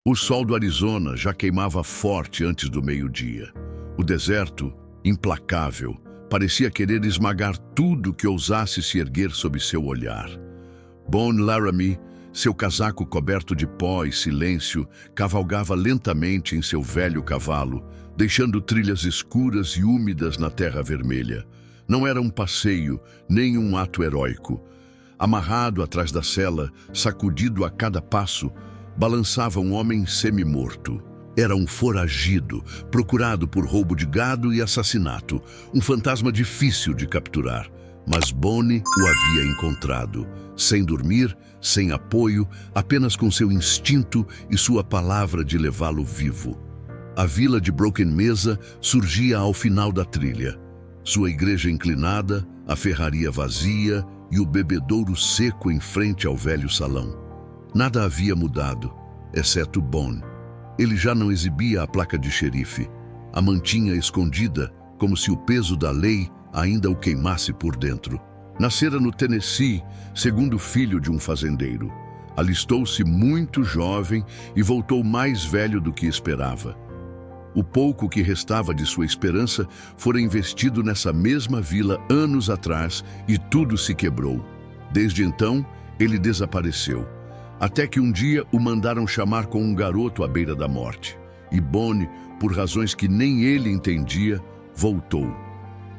O sol do Arizona já queimava forte antes do meio-dia. O deserto, implacável, parecia querer esmagar tudo que ousasse se erguer sob seu olhar. Bone Laramie, seu casaco coberto de pó e silêncio, cavalgava lentamente em seu velho cavalo, deixando trilhas escuras e úmidas na terra vermelha. Não era um passeio, nem um ato heróico. Amarrado atrás da sela, sacudido a cada passo, balançava um homem semi-morto. Era um foragido, procurado por roubo de gado e assassinato, um fantasma difícil de capturar. Mas Bone o havia encontrado, sem dormir, sem apoio, apenas com seu instinto e sua palavra de levá-lo vivo. A vila de Broken Mesa surgia ao final da trilha. Sua igreja inclinada, a ferraria vazia e o bebedouro seco em frente ao velho salão. Nada havia mudado, exceto Bone. Ele já não exibia a placa de xerife. A mantinha escondida, como se o peso da lei ainda o queimasse por dentro. Nascera no Tennessee, segundo filho de um fazendeiro. Alistou-se muito jovem e voltou mais velho do que esperava. O pouco que restava de sua esperança fora investido nessa mesma vila anos atrás e tudo se quebrou. Desde então, ele desapareceu. Até que um dia o mandaram chamar com um garoto à beira da morte. E Bone, por razões que nem ele entendia, voltou.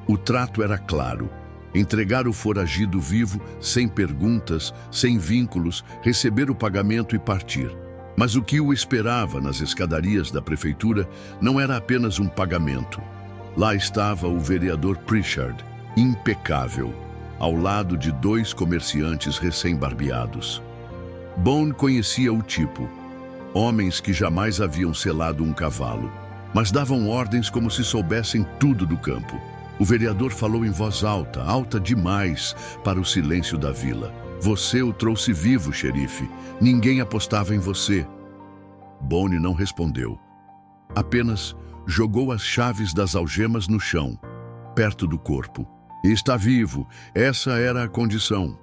O trato era claro: entregar o foragido vivo, sem perguntas, sem vínculos, receber o pagamento e partir. Mas o que o esperava nas escadarias da prefeitura não era apenas um pagamento. Lá estava o vereador Pritchard, impecável, ao lado de dois comerciantes recém-barbeados. Bone conhecia o tipo. Homens que jamais haviam selado um cavalo, mas davam ordens como se soubessem tudo do campo. O vereador falou em voz alta, alta demais para o silêncio da vila. Você o trouxe vivo, xerife. Ninguém apostava em você. Bone não respondeu. Apenas jogou as chaves das algemas no chão, perto do corpo. Está vivo, essa era a condição.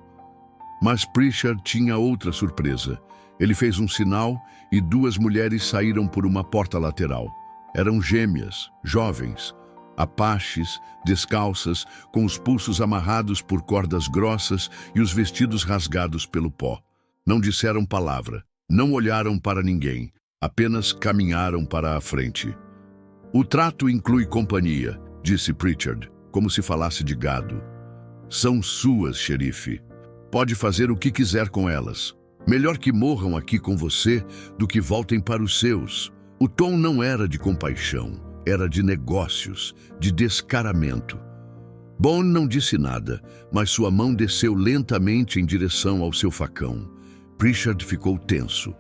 Mas Pritchard tinha outra surpresa. Ele fez um sinal e duas mulheres saíram por uma porta lateral. Eram gêmeas, jovens, apaches, descalças, com os pulsos amarrados por cordas grossas e os vestidos rasgados pelo pó. Não disseram palavra, não olharam para ninguém, apenas caminharam para a frente. O trato inclui companhia, disse Pritchard, como se falasse de gado. São suas, xerife. Pode fazer o que quiser com elas. Melhor que morram aqui com você do que voltem para os seus. O tom não era de compaixão, era de negócios, de descaramento. Bone não disse nada, mas sua mão desceu lentamente em direção ao seu facão. Pritchard ficou tenso.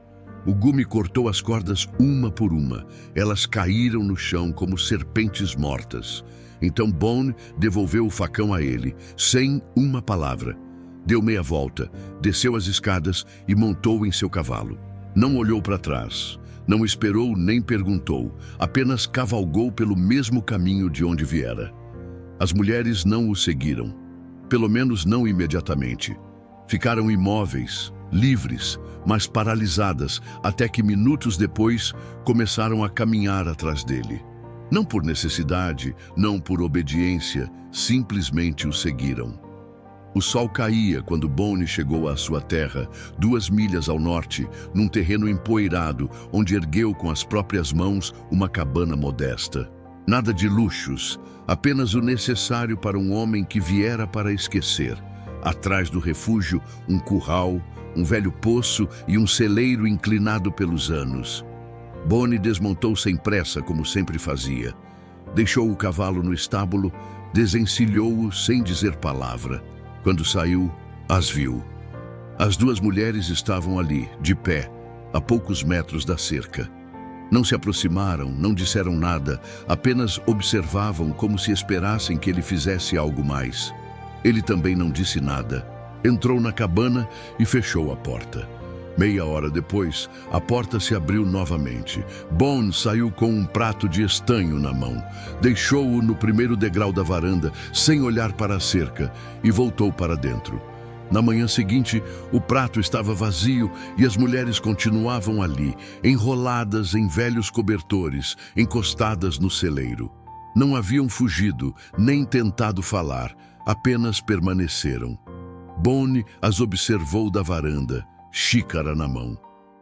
O gume cortou as cordas uma por uma. Elas caíram no chão como serpentes mortas. Então Bone devolveu o facão a ele, sem uma palavra. Deu meia volta, desceu as escadas e montou em seu cavalo. Não olhou para trás, não esperou nem perguntou, apenas cavalgou pelo mesmo caminho de onde viera. As mulheres não o seguiram, pelo menos não imediatamente. Ficaram imóveis, livres, mas paralisadas, até que minutos depois começaram a caminhar atrás dele. Não por necessidade, não por obediência, simplesmente o seguiram. O sol caía quando Bone chegou à sua terra, 2 milhas ao norte, num terreno empoeirado, onde ergueu com as próprias mãos uma cabana modesta. Nada de luxos, apenas o necessário para um homem que viera para esquecer. Atrás do refúgio, um curral, um velho poço e um celeiro inclinado pelos anos. Bone desmontou sem pressa, como sempre fazia. Deixou o cavalo no estábulo, desencilhou-o sem dizer palavra. Quando saiu, as viu. As 2 mulheres estavam ali, de pé, a poucos metros da cerca. Não se aproximaram, não disseram nada, apenas observavam como se esperassem que ele fizesse algo mais. Ele também não disse nada. Entrou na cabana e fechou a porta. Meia hora depois, a porta se abriu novamente. Bone saiu com um prato de estanho na mão. Deixou-o no primeiro degrau da varanda, sem olhar para a cerca, e voltou para dentro. Na manhã seguinte, o prato estava vazio e as mulheres continuavam ali, enroladas em velhos cobertores, encostadas no celeiro. Não haviam fugido, nem tentado falar, apenas permaneceram. Bonnie as observou da varanda, xícara na mão.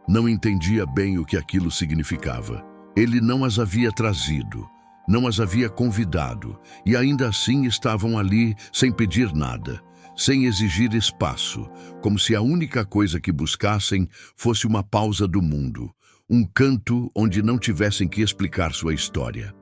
Não entendia bem o que aquilo significava. Ele não as havia trazido, não as havia convidado, e ainda assim estavam ali sem pedir nada, sem exigir espaço, como se a única coisa que buscassem fosse uma pausa do mundo, um canto onde não tivessem que explicar sua história.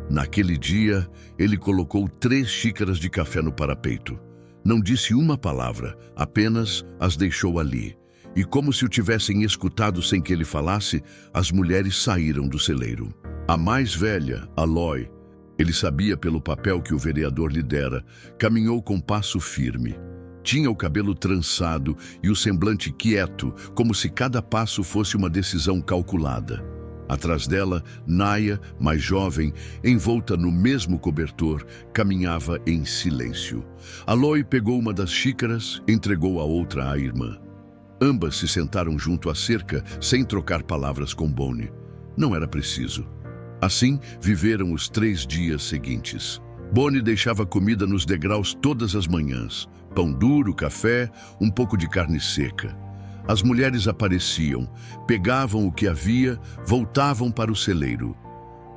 Naquele dia, ele colocou 3 xícaras de café no parapeito. Não disse uma palavra, apenas as deixou ali. E como se o tivessem escutado sem que ele falasse, as mulheres saíram do celeiro. A mais velha, Aloy, ele sabia pelo papel que o vereador lhe dera, caminhou com passo firme. Tinha o cabelo trançado e o semblante quieto, como se cada passo fosse uma decisão calculada. Atrás dela, Naya, mais jovem, envolta no mesmo cobertor, caminhava em silêncio. Aloy pegou uma das xícaras, entregou a outra à irmã. Ambas se sentaram junto à cerca, sem trocar palavras com Bonnie. Não era preciso. Assim, viveram os 3 dias seguintes. Bonnie deixava comida nos degraus todas as manhãs. Pão duro, café, um pouco de carne seca. As mulheres apareciam, pegavam o que havia, voltavam para o celeiro.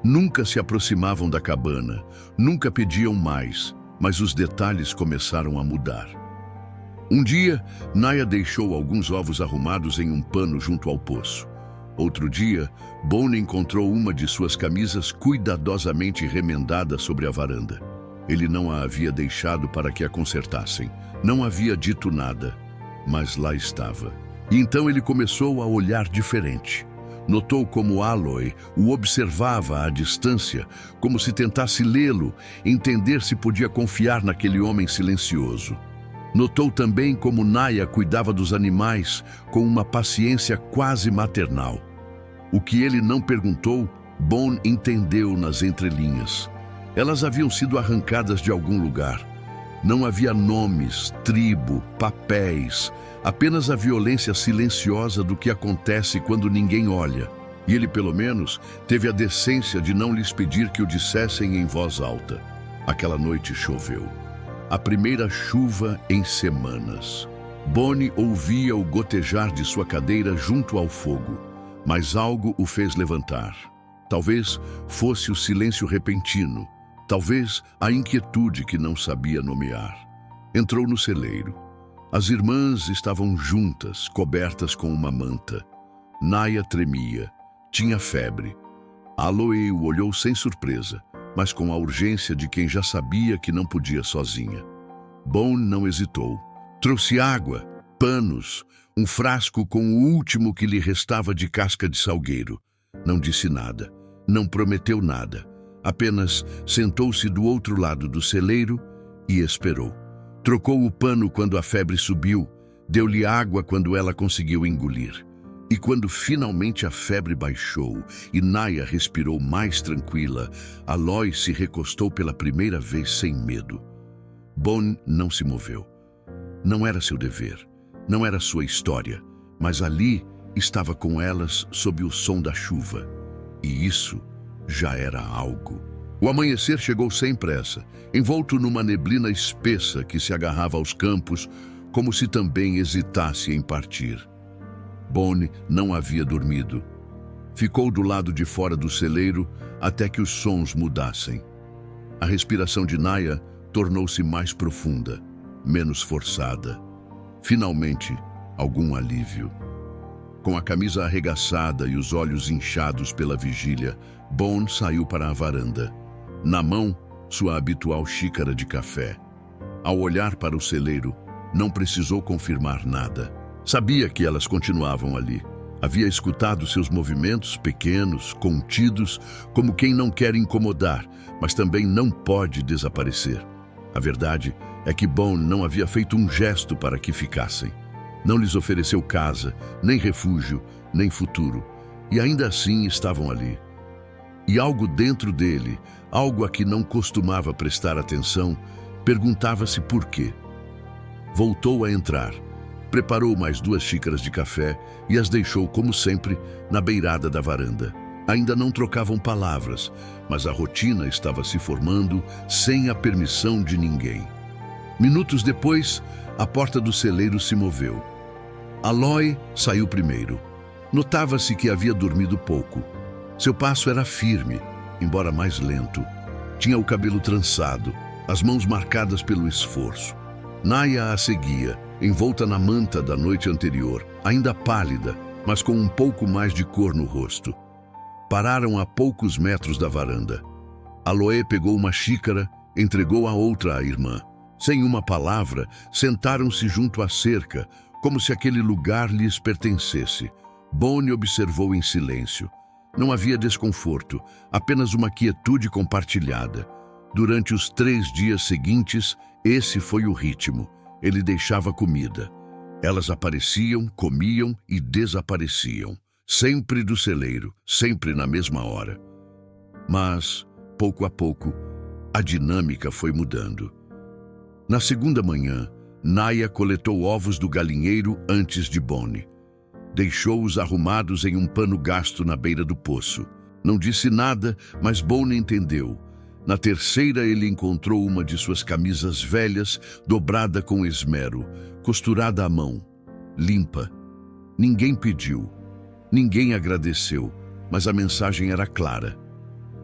Nunca se aproximavam da cabana, nunca pediam mais, mas os detalhes começaram a mudar. Um dia, Naya deixou alguns ovos arrumados em um pano junto ao poço. Outro dia, Bonnie encontrou uma de suas camisas cuidadosamente remendada sobre a varanda. Ele não a havia deixado para que a consertassem. Não havia dito nada, mas lá estava. E então ele começou a olhar diferente. Notou como Aloy o observava à distância, como se tentasse lê-lo, entender se podia confiar naquele homem silencioso. Notou também como Naya cuidava dos animais com uma paciência quase maternal. O que ele não perguntou, Bonnie entendeu nas entrelinhas. Elas haviam sido arrancadas de algum lugar. Não havia nomes, tribo, papéis, apenas a violência silenciosa do que acontece quando ninguém olha. E ele, pelo menos, teve a decência de não lhes pedir que o dissessem em voz alta. Aquela noite choveu. A primeira chuva em semanas. Bonnie ouvia o gotejar de sua cadeira junto ao fogo, mas algo o fez levantar. Talvez fosse o silêncio repentino, talvez a inquietude que não sabia nomear. Entrou no celeiro. As irmãs estavam juntas, cobertas com uma manta. Naya tremia, tinha febre. Aloy o olhou sem surpresa, mas com a urgência de quem já sabia que não podia sozinha. Bonnie não hesitou. Trouxe água, panos, um frasco com o último que lhe restava de casca de salgueiro. Não disse nada, não prometeu nada. Apenas sentou-se do outro lado do celeiro e esperou. Trocou o pano quando a febre subiu, deu-lhe água quando ela conseguiu engolir. E quando finalmente a febre baixou e Naya respirou mais tranquila, Aloy se recostou pela primeira vez sem medo. Bonnie não se moveu. Não era seu dever, não era sua história, mas ali estava com elas sob o som da chuva. E isso já era algo. O amanhecer chegou sem pressa, envolto numa neblina espessa que se agarrava aos campos, como se também hesitasse em partir. Bonnie não havia dormido. Ficou do lado de fora do celeiro até que os sons mudassem. A respiração de Naya tornou-se mais profunda, menos forçada. Finalmente, algum alívio. Com a camisa arregaçada e os olhos inchados pela vigília, Bonnie saiu para a varanda. Na mão, sua habitual xícara de café. Ao olhar para o celeiro, não precisou confirmar nada. Sabia que elas continuavam ali. Havia escutado seus movimentos pequenos, contidos, como quem não quer incomodar, mas também não pode desaparecer. A verdade é que Bonnie não havia feito um gesto para que ficassem. Não lhes ofereceu casa, nem refúgio, nem futuro. E ainda assim estavam ali. E algo dentro dele, algo a que não costumava prestar atenção, perguntava-se por quê. Voltou a entrar. Preparou mais 2 xícaras de café e as deixou, como sempre, na beirada da varanda. Ainda não trocavam palavras, mas a rotina estava se formando sem a permissão de ninguém. Minutos depois, a porta do celeiro se moveu. Aloy saiu primeiro. Notava-se que havia dormido pouco. Seu passo era firme, embora mais lento. Tinha o cabelo trançado, as mãos marcadas pelo esforço. Naia a seguia, envolta na manta da noite anterior, ainda pálida, mas com um pouco mais de cor no rosto. Pararam a poucos metros da varanda. Aloy pegou uma xícara, entregou a outra à irmã. Sem uma palavra, sentaram-se junto à cerca, como se aquele lugar lhes pertencesse. Bonnie observou em silêncio. Não havia desconforto, apenas uma quietude compartilhada. Durante os 3 dias seguintes, esse foi o ritmo. Ele deixava comida. Elas apareciam, comiam e desapareciam. Sempre do celeiro, sempre na mesma hora. Mas, pouco a pouco, a dinâmica foi mudando. Na segunda manhã, Naia coletou ovos do galinheiro antes de Bonnie. Deixou-os arrumados em um pano gasto na beira do poço. Não disse nada, mas Bonnie entendeu. Na terceira, ele encontrou uma de suas camisas velhas, dobrada com esmero, costurada à mão, limpa. Ninguém pediu, ninguém agradeceu, mas a mensagem era clara.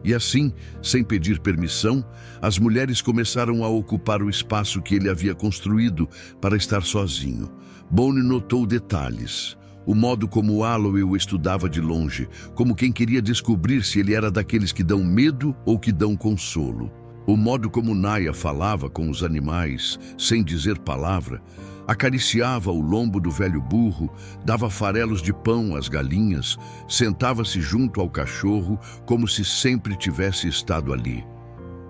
E assim, sem pedir permissão, as mulheres começaram a ocupar o espaço que ele havia construído para estar sozinho. Bonnie notou detalhes. O modo como Aloy o estudava de longe, como quem queria descobrir se ele era daqueles que dão medo ou que dão consolo. O modo como Naia falava com os animais, sem dizer palavra, acariciava o lombo do velho burro, dava farelos de pão às galinhas, sentava-se junto ao cachorro como se sempre tivesse estado ali.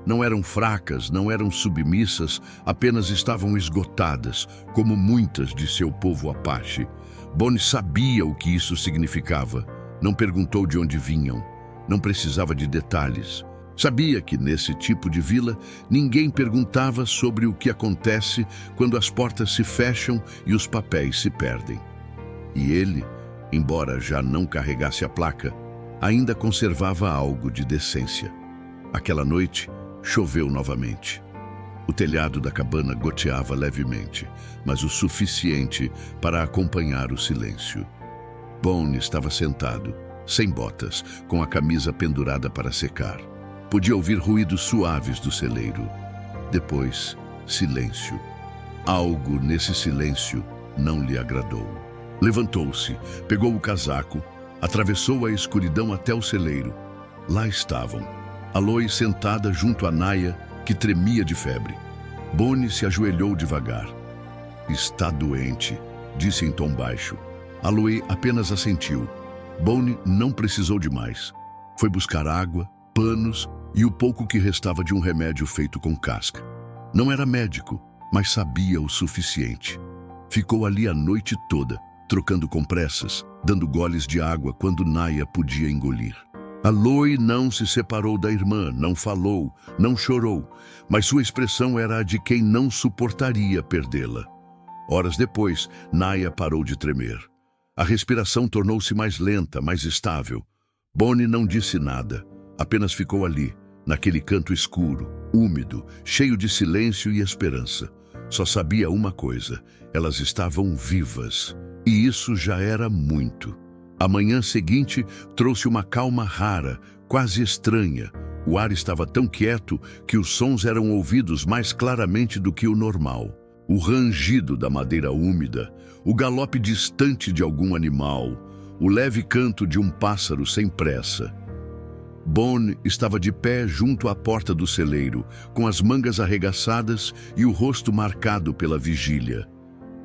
Não eram fracas, não eram submissas, apenas estavam esgotadas, como muitas de seu povo Apache. Bonnie sabia o que isso significava. Não perguntou de onde vinham. Não precisava de detalhes. Sabia que, nesse tipo de vila, ninguém perguntava sobre o que acontece quando as portas se fecham e os papéis se perdem. E ele, embora já não carregasse a placa, ainda conservava algo de decência. Aquela noite, choveu novamente. O telhado da cabana goteava levemente, mas o suficiente para acompanhar o silêncio. Bonnie estava sentado, sem botas, com a camisa pendurada para secar. Podia ouvir ruídos suaves do celeiro. Depois, silêncio. Algo nesse silêncio não lhe agradou. Levantou-se, pegou o casaco, atravessou a escuridão até o celeiro. Lá estavam, Aloy sentada junto a Naia, que tremia de febre. Bonnie se ajoelhou devagar. Está doente, disse em tom baixo. Aloy apenas assentiu. Bonnie não precisou de mais. Foi buscar água, panos e o pouco que restava de um remédio feito com casca. Não era médico, mas sabia o suficiente. Ficou ali a noite toda, trocando compressas, dando goles de água quando Naia podia engolir. Aloy não se separou da irmã, não falou, não chorou, mas sua expressão era a de quem não suportaria perdê-la. Horas depois, Naia parou de tremer. A respiração tornou-se mais lenta, mais estável. Bonnie não disse nada, apenas ficou ali, naquele canto escuro, úmido, cheio de silêncio e esperança. Só sabia uma coisa: elas estavam vivas, e isso já era muito. A manhã seguinte trouxe uma calma rara, quase estranha. O ar estava tão quieto que os sons eram ouvidos mais claramente do que o normal. O rangido da madeira úmida, o galope distante de algum animal, o leve canto de um pássaro sem pressa. Bonnie estava de pé junto à porta do celeiro, com as mangas arregaçadas e o rosto marcado pela vigília.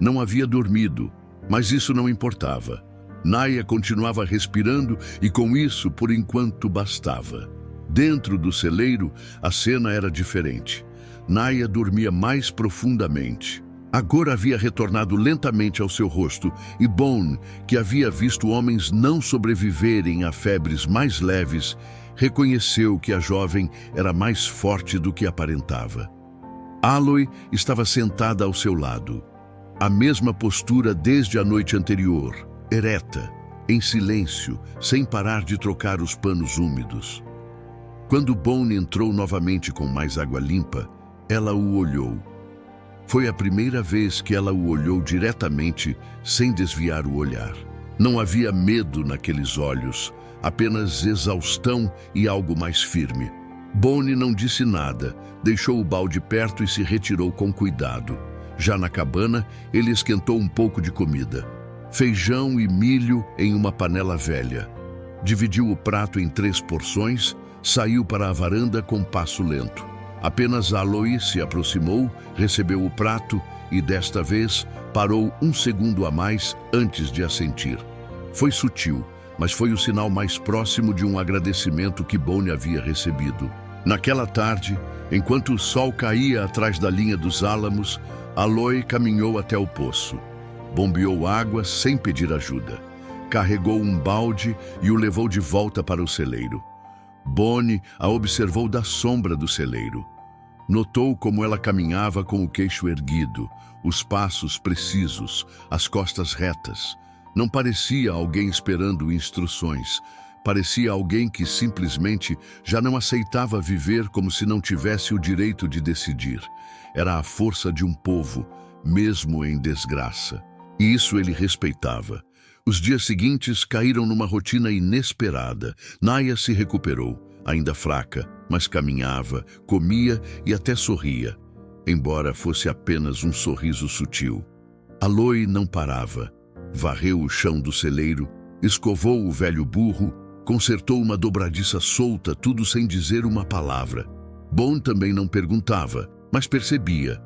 Não havia dormido, mas isso não importava. Naia continuava respirando e com isso, por enquanto, bastava. Dentro do celeiro, a cena era diferente. Naia dormia mais profundamente. Agora havia retornado lentamente ao seu rosto e Bonnie, que havia visto homens não sobreviverem a febres mais leves, reconheceu que a jovem era mais forte do que aparentava. Aloy estava sentada ao seu lado. A mesma postura desde a noite anterior, ereta, em silêncio, sem parar de trocar os panos úmidos. Quando Boone entrou novamente com mais água limpa, ela o olhou. Foi a primeira vez que ela o olhou diretamente, sem desviar o olhar. Não havia medo naqueles olhos, apenas exaustão e algo mais firme. Boone não disse nada, deixou o balde perto e se retirou com cuidado. Já na cabana, ele esquentou um pouco de comida. Feijão e milho em uma panela velha. Dividiu o prato em 3 porções, saiu para a varanda com passo lento. Apenas Aloy se aproximou, recebeu o prato e, desta vez, parou 1 segundo a mais antes de assentir. Foi sutil, mas foi o sinal mais próximo de um agradecimento que Boone havia recebido. Naquela tarde, enquanto o sol caía atrás da linha dos álamos, Aloy caminhou até o poço. Bombeou água sem pedir ajuda. Carregou um balde e o levou de volta para o celeiro. Boone a observou da sombra do celeiro. Notou como ela caminhava com o queixo erguido, os passos precisos, as costas retas. Não parecia alguém esperando instruções. Parecia alguém que simplesmente já não aceitava viver como se não tivesse o direito de decidir. Era a força de um povo, mesmo em desgraça. E isso ele respeitava. Os dias seguintes caíram numa rotina inesperada. Naya se recuperou, ainda fraca, mas caminhava, comia e até sorria, embora fosse apenas um sorriso sutil. Aloy não parava. Varreu o chão do celeiro, escovou o velho burro, consertou uma dobradiça solta, tudo sem dizer uma palavra. Boone também não perguntava, mas percebia.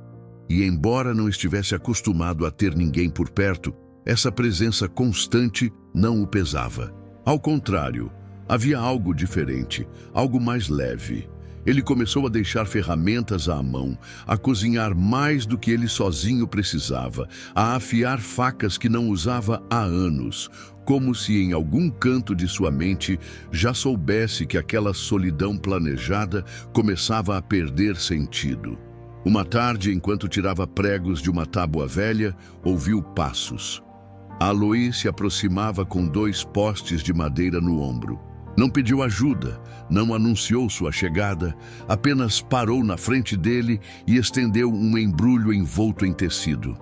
E embora não estivesse acostumado a ter ninguém por perto, essa presença constante não o pesava. Ao contrário, havia algo diferente, algo mais leve. Ele começou a deixar ferramentas à mão, a cozinhar mais do que ele sozinho precisava, a afiar facas que não usava há anos, como se em algum canto de sua mente já soubesse que aquela solidão planejada começava a perder sentido. Uma tarde, enquanto tirava pregos de uma tábua velha, ouviu passos. Aloy se aproximava com 2 postes de madeira no ombro. Não pediu ajuda, não anunciou sua chegada, apenas parou na frente dele e estendeu um embrulho envolto em tecido.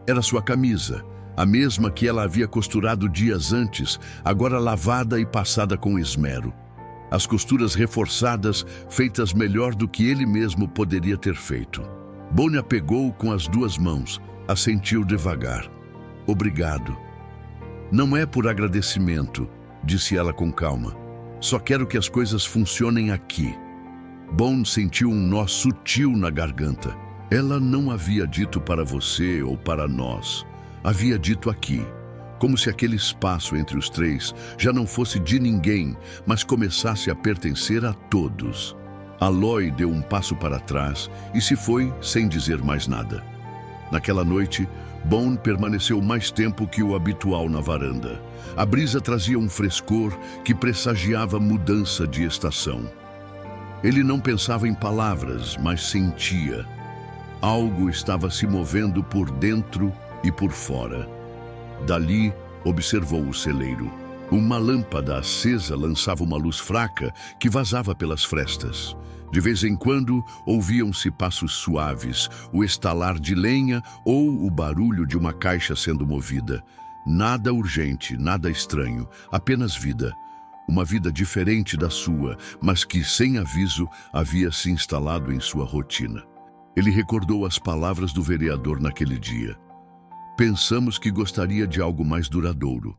Era sua camisa, a mesma que ela havia costurado dias antes, agora lavada e passada com esmero. As costuras reforçadas, feitas melhor do que ele mesmo poderia ter feito. Boone a pegou com as 2 mãos, assentiu devagar. Obrigado. Não é por agradecimento, disse ela com calma. Só quero que as coisas funcionem aqui. Boone sentiu um nó sutil na garganta. Ela não havia dito para você ou para nós. Havia dito aqui. Como se aquele espaço entre os 3 já não fosse de ninguém, mas começasse a pertencer a todos. Aloy deu um passo para trás e se foi sem dizer mais nada. Naquela noite, Boone permaneceu mais tempo que o habitual na varanda. A brisa trazia um frescor que pressagiava mudança de estação. Ele não pensava em palavras, mas sentia. Algo estava se movendo por dentro e por fora. Dali, observou o celeiro. Uma lâmpada acesa lançava uma luz fraca que vazava pelas frestas. De vez em quando, ouviam-se passos suaves, o estalar de lenha ou o barulho de uma caixa sendo movida. Nada urgente, nada estranho, apenas vida. Uma vida diferente da sua, mas que, sem aviso, havia se instalado em sua rotina. Ele recordou as palavras do vereador naquele dia. Pensamos que gostaria de algo mais duradouro.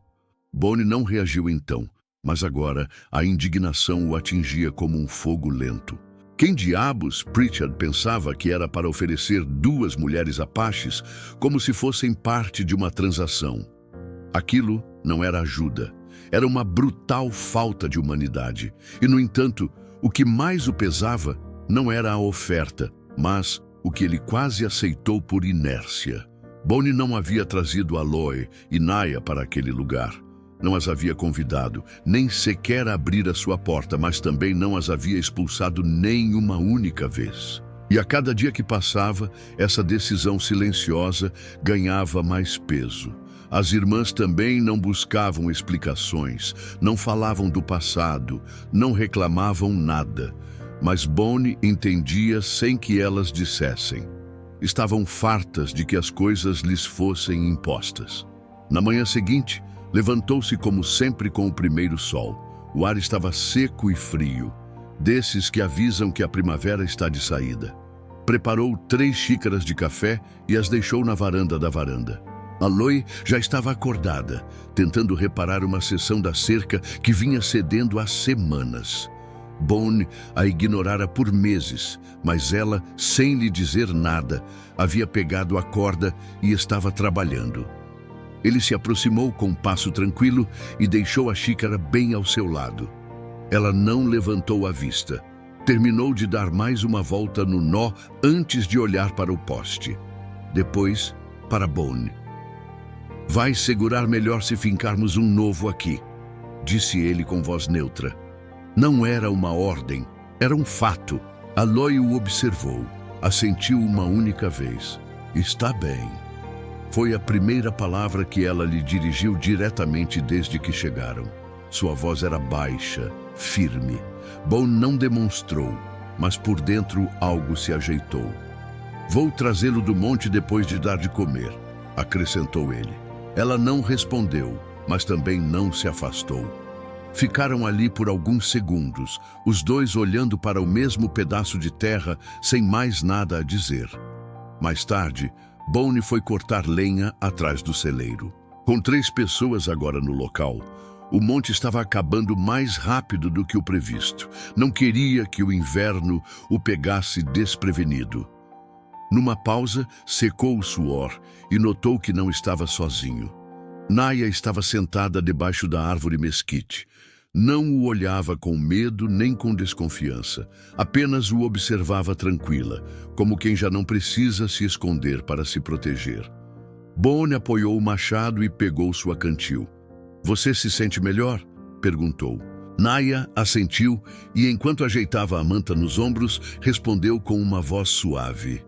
Boone não reagiu então, mas agora a indignação o atingia como um fogo lento. Quem diabos Pritchard pensava que era para oferecer 2 mulheres apaches como se fossem parte de uma transação? Aquilo não era ajuda, era uma brutal falta de humanidade. E, no entanto, o que mais o pesava não era a oferta, mas o que ele quase aceitou por inércia. Boone não havia trazido Aloy e Naya para aquele lugar. Não as havia convidado, nem sequer abrir a sua porta, mas também não as havia expulsado nem uma única vez. E a cada dia que passava, essa decisão silenciosa ganhava mais peso. As irmãs também não buscavam explicações, não falavam do passado, não reclamavam nada. Mas Bonnie entendia sem que elas dissessem. Estavam fartas de que as coisas lhes fossem impostas. Na manhã seguinte, levantou-se como sempre com o primeiro sol. O ar estava seco e frio, desses que avisam que a primavera está de saída. Preparou 3 xícaras de café e as deixou na varanda da varanda. Aloy já estava acordada, tentando reparar uma seção da cerca que vinha cedendo há semanas. Bonnie a ignorara por meses, mas ela, sem lhe dizer nada, havia pegado a corda e estava trabalhando. Ele se aproximou com um passo tranquilo e deixou a xícara bem ao seu lado. Ela não levantou a vista. Terminou de dar mais uma volta no nó antes de olhar para o poste. Depois, para Bonnie. "Vai segurar melhor se fincarmos um novo aqui", disse ele com voz neutra. Não era uma ordem, era um fato. Aloy o observou, assentiu uma única vez. "Está bem." Foi a primeira palavra que ela lhe dirigiu diretamente desde que chegaram. Sua voz era baixa, firme. Bonnie não demonstrou, mas por dentro algo se ajeitou. "Vou trazê-lo do monte depois de dar de comer", acrescentou ele. Ela não respondeu, mas também não se afastou. Ficaram ali por alguns segundos, os dois olhando para o mesmo pedaço de terra, sem mais nada a dizer. Mais tarde, Bonnie foi cortar lenha atrás do celeiro. Com 3 pessoas agora no local, o monte estava acabando mais rápido do que o previsto. Não queria que o inverno o pegasse desprevenido. Numa pausa, secou o suor e notou que não estava sozinho. Naya estava sentada debaixo da árvore mesquite. Não o olhava com medo nem com desconfiança. Apenas o observava tranquila, como quem já não precisa se esconder para se proteger. Bonnie apoiou o machado e pegou sua cantil. "Você se sente melhor?" perguntou. Naya assentiu e, enquanto ajeitava a manta nos ombros, respondeu com uma voz suave.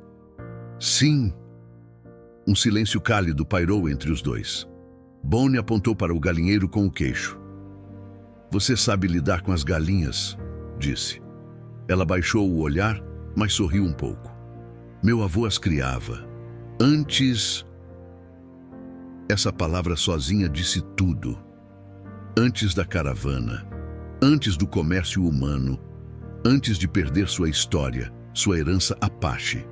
"Sim." Um silêncio cálido pairou entre os dois. Bonnie apontou para o galinheiro com o queixo. "Você sabe lidar com as galinhas?" disse. Ela baixou o olhar, mas sorriu um pouco. "Meu avô as criava. Antes..." Essa palavra sozinha disse tudo. Antes da caravana, antes do comércio humano, antes de perder sua história, sua herança Apache.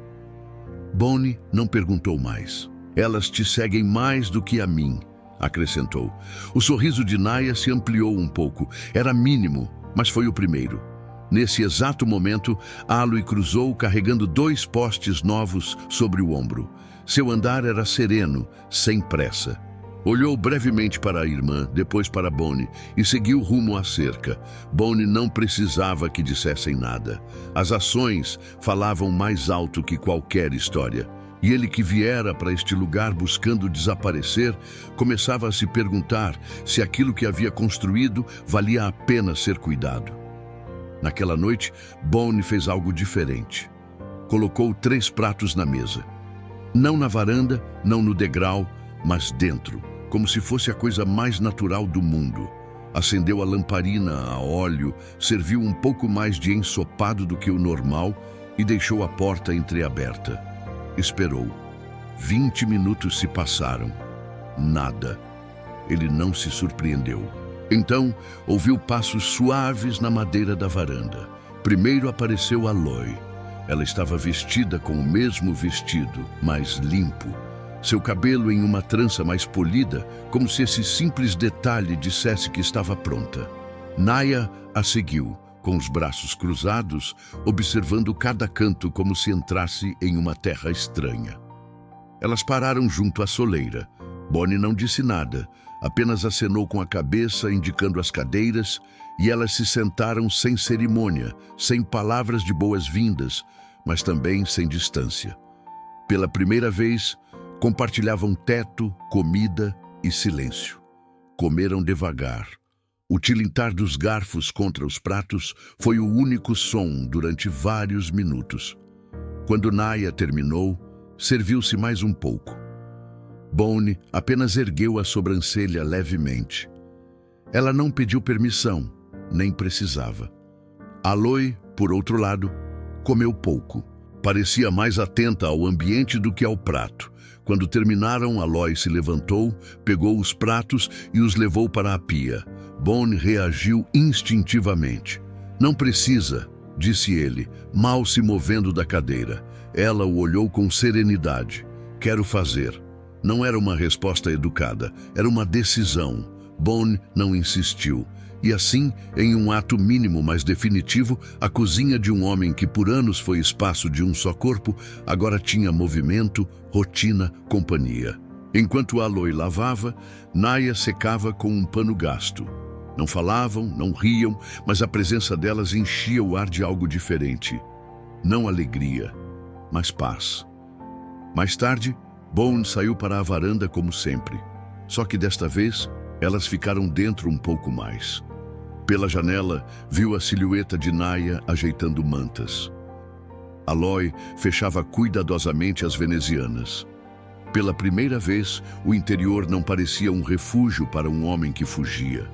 Bonnie não perguntou mais. "Elas te seguem mais do que a mim", acrescentou. O sorriso de Naya se ampliou um pouco. Era mínimo, mas foi o primeiro. Nesse exato momento, Aloy cruzou carregando 2 postes novos sobre o ombro. Seu andar era sereno, sem pressa. Olhou brevemente para a irmã, depois para Bonnie, e seguiu rumo à cerca. Bonnie não precisava que dissessem nada. As ações falavam mais alto que qualquer história. E ele, que viera para este lugar buscando desaparecer, começava a se perguntar se aquilo que havia construído valia a pena ser cuidado. Naquela noite, Bonnie fez algo diferente. Colocou 3 pratos na mesa. Não na varanda, não no degrau, mas dentro, como se fosse a coisa mais natural do mundo. Acendeu a lamparina a óleo, serviu um pouco mais de ensopado do que o normal e deixou a porta entreaberta. Esperou. 20 minutos se passaram. Nada. Ele não se surpreendeu. Então, ouviu passos suaves na madeira da varanda. Primeiro apareceu Aloy. Ela estava vestida com o mesmo vestido, mas limpo. Seu cabelo em uma trança mais polida, como se esse simples detalhe dissesse que estava pronta. Naya a seguiu, com os braços cruzados, observando cada canto como se entrasse em uma terra estranha. Elas pararam junto à soleira. Bonnie não disse nada, apenas acenou com a cabeça, indicando as cadeiras, e elas se sentaram sem cerimônia, sem palavras de boas-vindas, mas também sem distância. Pela primeira vez, compartilhavam teto, comida e silêncio. Comeram devagar. O tilintar dos garfos contra os pratos foi o único som durante vários minutos. Quando Naya terminou, serviu-se mais um pouco. Bone apenas ergueu a sobrancelha levemente. Ela não pediu permissão, nem precisava. Aloy, por outro lado, comeu pouco. Parecia mais atenta ao ambiente do que ao prato. Quando terminaram, Aloy se levantou, pegou os pratos e os levou para a pia. Bone reagiu instintivamente. Não precisa, disse ele, mal se movendo da cadeira. Ela o olhou com serenidade. Quero fazer. Não era uma resposta educada, era uma decisão. Bone não insistiu. E assim, em um ato mínimo mas definitivo, a cozinha de um homem que por anos foi espaço de um só corpo, agora tinha movimento, rotina, companhia. Enquanto Aloy lavava, Naya secava com um pano gasto. Não falavam, não riam, mas a presença delas enchia o ar de algo diferente. Não alegria, mas paz. Mais tarde, Bone saiu para a varanda como sempre. Só que desta vez, elas ficaram dentro um pouco mais. Pela janela, viu a silhueta de Naya ajeitando mantas. Aloy fechava cuidadosamente as venezianas. Pela primeira vez, o interior não parecia um refúgio para um homem que fugia.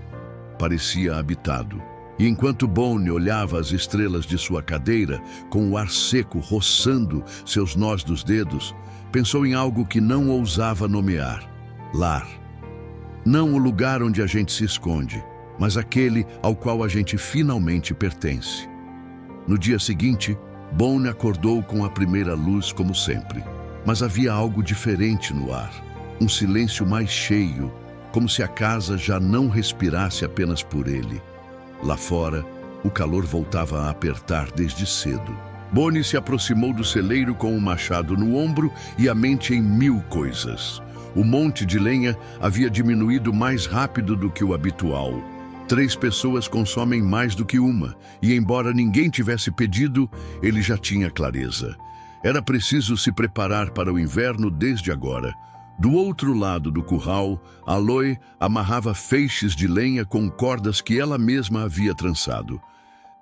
Parecia habitado. E enquanto Bone olhava as estrelas de sua cadeira, com o ar seco roçando seus nós dos dedos, pensou em algo que não ousava nomear: lar. Não o lugar onde a gente se esconde, mas aquele ao qual a gente finalmente pertence. No dia seguinte, Bone acordou com a primeira luz como sempre, mas havia algo diferente no ar, um silêncio mais cheio, como se a casa já não respirasse apenas por ele. Lá fora, o calor voltava a apertar desde cedo. Bone se aproximou do celeiro com um machado no ombro e a mente em mil coisas. O monte de lenha havia diminuído mais rápido do que o habitual. 3 pessoas consomem mais do que uma, e embora ninguém tivesse pedido, ele já tinha clareza. Era preciso se preparar para o inverno desde agora. Do outro lado do curral, Aloy amarrava feixes de lenha com cordas que ela mesma havia trançado.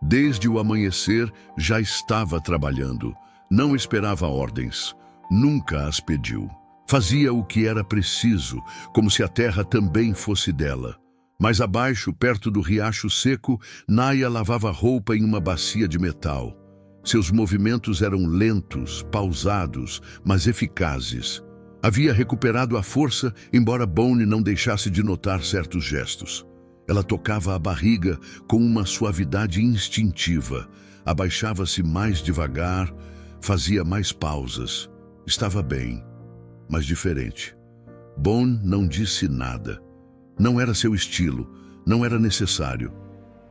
Desde o amanhecer, já estava trabalhando. Não esperava ordens. Nunca as pediu. Fazia o que era preciso, como se a terra também fosse dela. Mais abaixo, perto do riacho seco, Naya lavava roupa em uma bacia de metal. Seus movimentos eram lentos, pausados, mas eficazes. Havia recuperado a força, embora Bone não deixasse de notar certos gestos. Ela tocava a barriga com uma suavidade instintiva, abaixava-se mais devagar, fazia mais pausas. Estava bem, mas diferente. Bone não disse nada. Não era seu estilo, não era necessário.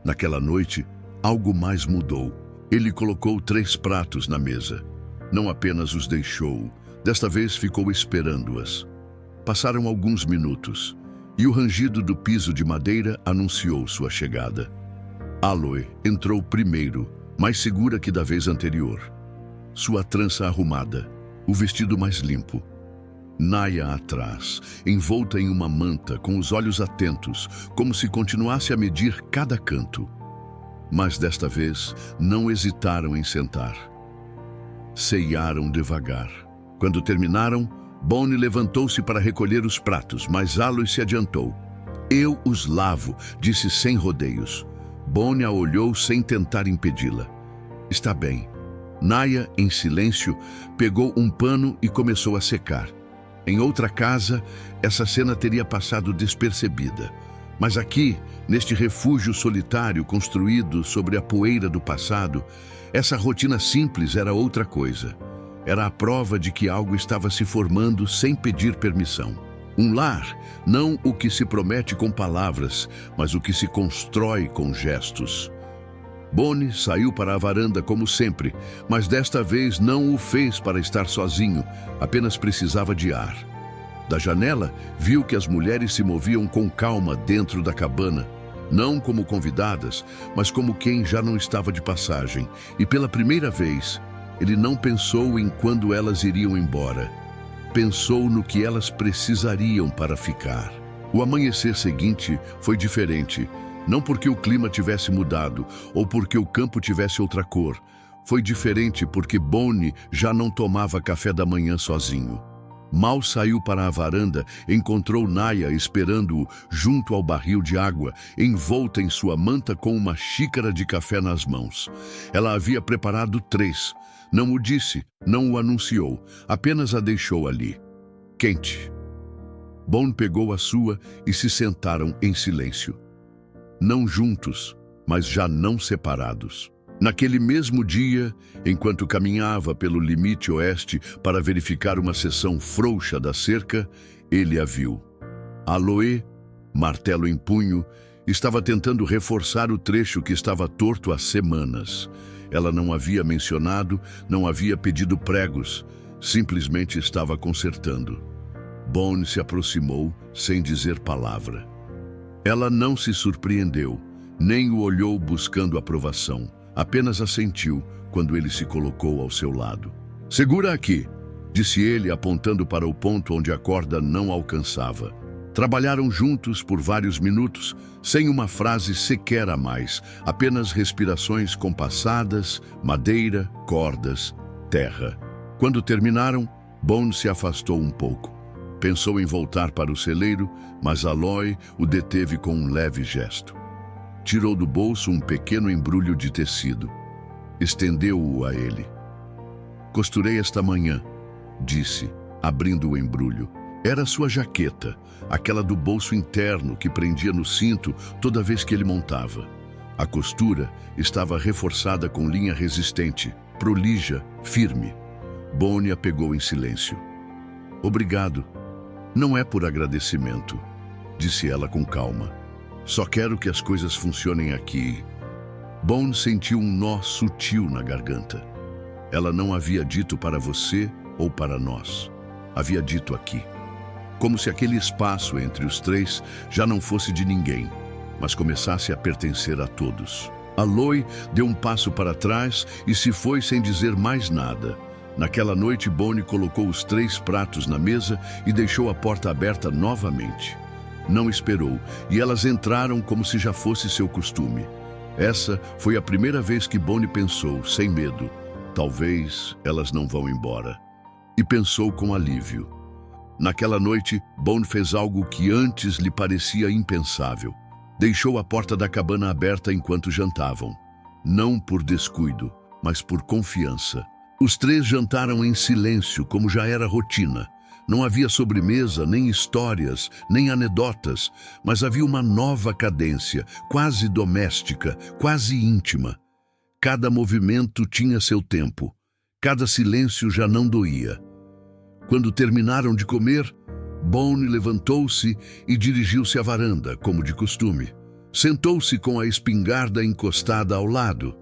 Naquela noite, algo mais mudou. Ele colocou 3 pratos na mesa. Não apenas os deixou, desta vez ficou esperando-as. Passaram alguns minutos, e o rangido do piso de madeira anunciou sua chegada. Aloy entrou primeiro, mais segura que da vez anterior. Sua trança arrumada, o vestido mais limpo. Naya atrás, envolta em uma manta, com os olhos atentos, como se continuasse a medir cada canto. Mas desta vez, não hesitaram em sentar. Ceiaram devagar. Quando terminaram, Bone levantou-se para recolher os pratos, mas Aloy se adiantou. Eu os lavo, disse sem rodeios. Bone a olhou sem tentar impedi-la. Está bem. Naya, em silêncio, pegou um pano e começou a secar. Em outra casa, essa cena teria passado despercebida. Mas aqui, neste refúgio solitário construído sobre a poeira do passado, essa rotina simples era outra coisa. Era a prova de que algo estava se formando sem pedir permissão. Um lar, não o que se promete com palavras, mas o que se constrói com gestos. Bone saiu para a varanda como sempre, mas desta vez não o fez para estar sozinho, apenas precisava de ar. Da janela, viu que as mulheres se moviam com calma dentro da cabana, não como convidadas, mas como quem já não estava de passagem, e pela primeira vez, ele não pensou em quando elas iriam embora. Pensou no que elas precisariam para ficar. O amanhecer seguinte foi diferente. Não porque o clima tivesse mudado ou porque o campo tivesse outra cor, foi diferente porque Bonnie já não tomava café da manhã sozinho. Mal saiu para a varanda, encontrou Naya esperando-o junto ao barril de água, envolta em sua manta com uma xícara de café nas mãos. Ela havia preparado 3. Não o disse, não o anunciou, apenas a deixou ali, quente. Bonnie pegou a sua e se sentaram em silêncio. Não juntos, mas já não separados. Naquele mesmo dia, enquanto caminhava pelo limite oeste para verificar uma seção frouxa da cerca, ele a viu. Aloe, martelo em punho, estava tentando reforçar o trecho que estava torto há semanas. Ela não havia mencionado, não havia pedido pregos, simplesmente estava consertando. Bonnie se aproximou sem dizer palavra. Ela não se surpreendeu, nem o olhou buscando aprovação. Apenas assentiu quando ele se colocou ao seu lado. "Segura aqui", disse ele, apontando para o ponto onde a corda não alcançava. Trabalharam juntos por vários minutos, sem uma frase sequer a mais, apenas respirações compassadas, madeira, cordas, terra. Quando terminaram, Bonnie se afastou um pouco. Pensou em voltar para o celeiro, mas Aloy o deteve com um leve gesto. Tirou do bolso um pequeno embrulho de tecido. Estendeu-o a ele. "Costurei esta manhã", disse, abrindo o embrulho. Era sua jaqueta, aquela do bolso interno que prendia no cinto toda vez que ele montava. A costura estava reforçada com linha resistente, prolija, firme. Bonnie a pegou em silêncio. "Obrigado. Não é por agradecimento", disse ela com calma. "Só quero que as coisas funcionem aqui." Bonnie sentiu um nó sutil na garganta. Ela não havia dito para você ou para nós. Havia dito aqui. Como se aquele espaço entre os 3 já não fosse de ninguém, mas começasse a pertencer a todos. Aloy deu um passo para trás e se foi sem dizer mais nada. Naquela noite, Bonnie colocou os 3 pratos na mesa e deixou a porta aberta novamente. Não esperou, e elas entraram como se já fosse seu costume. Essa foi a primeira vez que Bonnie pensou, sem medo, talvez elas não vão embora. E pensou com alívio. Naquela noite, Bonnie fez algo que antes lhe parecia impensável. Deixou a porta da cabana aberta enquanto jantavam. Não por descuido, mas por confiança. Os 3 jantaram em silêncio, como já era rotina. Não havia sobremesa, nem histórias, nem anedotas, mas havia uma nova cadência, quase doméstica, quase íntima. Cada movimento tinha seu tempo. Cada silêncio já não doía. Quando terminaram de comer, Bonnie levantou-se e dirigiu-se à varanda, como de costume. Sentou-se com a espingarda encostada ao lado.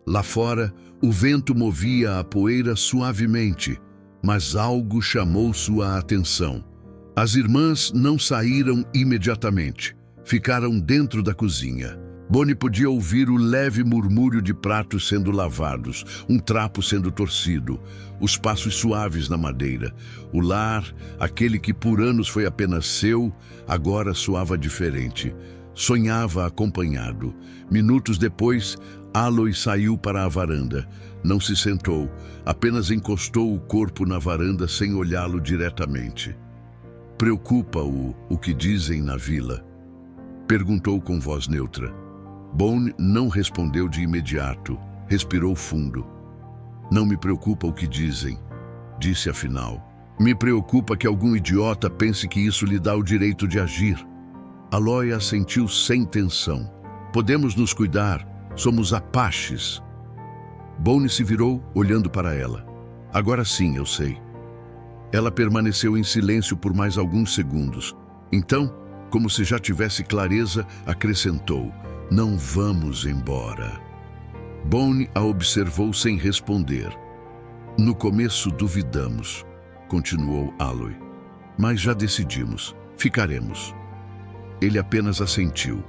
Lá fora, o vento movia a poeira suavemente, mas algo chamou sua atenção. As irmãs não saíram imediatamente. Ficaram dentro da cozinha. Bonnie podia ouvir o leve murmúrio de pratos sendo lavados, um trapo sendo torcido, os passos suaves na madeira. O lar, aquele que por anos foi apenas seu, agora soava diferente. Sonhava acompanhado. Minutos depois, Aloy saiu para a varanda. Não se sentou, apenas encostou o corpo na varanda sem olhá-lo diretamente. "Preocupa-o o que dizem na vila?" perguntou com voz neutra. Bonnie não respondeu de imediato, respirou fundo. "Não me preocupa o que dizem", disse afinal. "Me preocupa que algum idiota pense que isso lhe dá o direito de agir." Aloy assentiu sem tensão. "Podemos nos cuidar, somos apaches." Bonnie se virou, olhando para ela. "Agora sim, eu sei." Ela permaneceu em silêncio por mais alguns segundos. Então, como se já tivesse clareza, acrescentou: "Não vamos embora." Bonnie a observou sem responder. "No começo duvidamos", continuou Aloy. "Mas já decidimos, ficaremos." Ele apenas assentiu.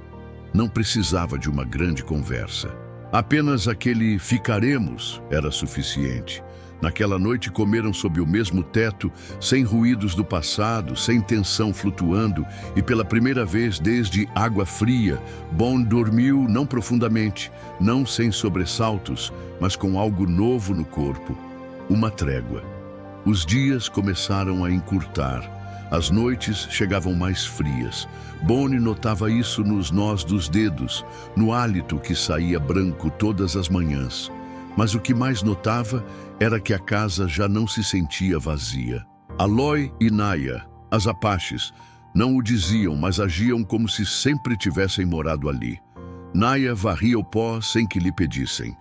Não precisava de uma grande conversa. Apenas aquele "ficaremos" era suficiente. Naquela noite comeram sob o mesmo teto, sem ruídos do passado, sem tensão flutuando, e pela primeira vez desde água fria, Boone dormiu não profundamente, não sem sobressaltos, mas com algo novo no corpo, uma trégua. Os dias começaram a encurtar. As noites chegavam mais frias. Boone notava isso nos nós dos dedos, no hálito que saía branco todas as manhãs. Mas o que mais notava era que a casa já não se sentia vazia. Aloy e Naya, as Apaches, não o diziam, mas agiam como se sempre tivessem morado ali. Naya varria o pó sem que lhe pedissem.